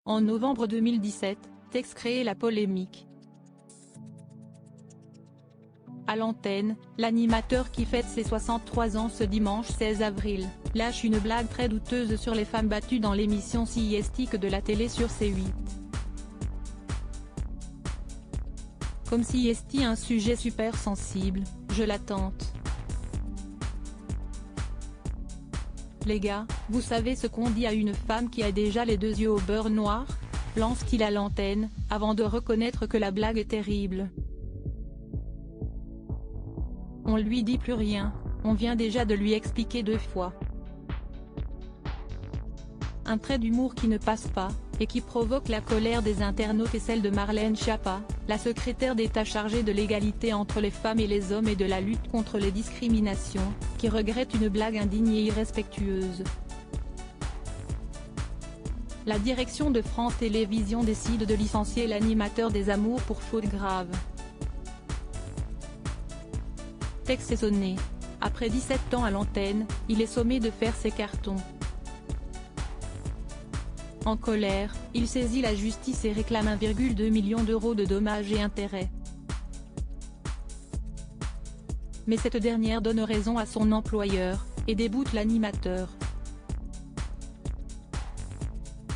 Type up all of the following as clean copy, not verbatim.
En novembre 2017, Tex crée la polémique. À l'antenne, l'animateur qui fête ses 63 ans ce dimanche 16 avril, lâche une blague très douteuse sur les femmes battues dans l'émission siestique de la télé sur C8. Comme siesti un sujet super sensible, je la tente. Les gars, vous savez ce qu'on dit à une femme qui a déjà les deux yeux au beurre noir ? Lance-t-il à l'antenne, avant de reconnaître que la blague est terrible. On lui dit plus rien, on vient déjà de lui expliquer 2 fois. Un trait d'humour qui ne passe pas, et qui provoque la colère des internautes et celle de Marlène Schiappa, la secrétaire d'État chargée de l'égalité entre les femmes et les hommes et de la lutte contre les discriminations, qui regrette une blague indigne et irrespectueuse. La direction de France Télévisions décide de licencier l'animateur des Amours pour faute grave. Tex est sonné. Après 17 ans à l'antenne, il est sommé de faire ses cartons. En colère, il saisit la justice et réclame 1,2 million d'euros de dommages et intérêts. Mais cette dernière donne raison à son employeur, et déboute l'animateur.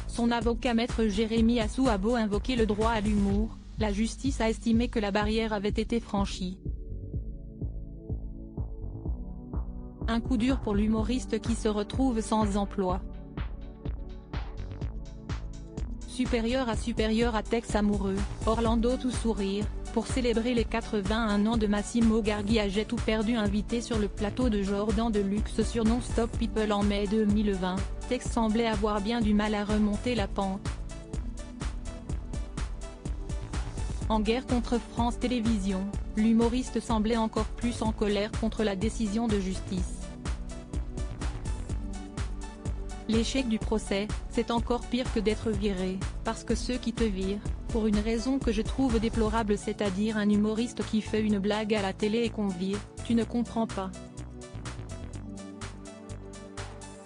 Son avocat maître Jérémy Assou a beau invoquer le droit à l'humour, la justice a estimé que la barrière avait été franchie. Un coup dur pour l'humoriste qui se retrouve sans emploi. Supérieur à Tex amoureux, Orlando tout sourire, pour célébrer les 81 ans de Massimo Gargi a J'ai tout perdu invité sur le plateau de Jordan Deluxe sur Non-Stop People en mai 2020, Tex semblait avoir bien du mal à remonter la pente. En guerre contre France Télévisions, l'humoriste semblait encore plus en colère contre la décision de justice. L'échec du procès, c'est encore pire que d'être viré, parce que ceux qui te virent, pour une raison que je trouve déplorable, c'est-à-dire un humoriste qui fait une blague à la télé et qu'on vire, tu ne comprends pas.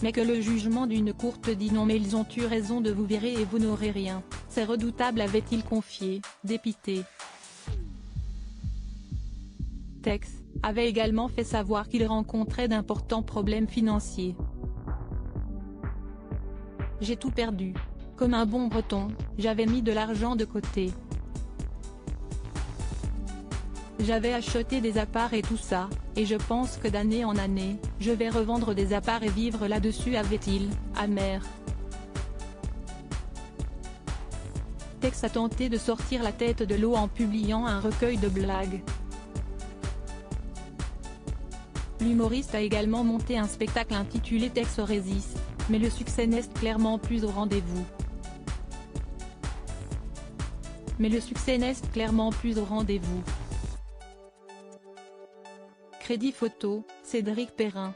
Mais que le jugement d'une cour te dit non mais ils ont eu raison de vous virer et vous n'aurez rien, c'est redoutable, avait-il confié, dépité. Tex avait également fait savoir qu'il rencontrait d'importants problèmes financiers. J'ai tout perdu. Comme un bon breton, j'avais mis de l'argent de côté. J'avais acheté des apparts et tout ça, et je pense que d'année en année, je vais revendre des apparts et vivre là-dessus, avait-il, amer. Tex a tenté de sortir la tête de l'eau en publiant un recueil de blagues. L'humoriste a également monté un spectacle intitulé Tex résiste, mais le succès n'est clairement plus au rendez-vous. Crédit photo, Cédric Perrin.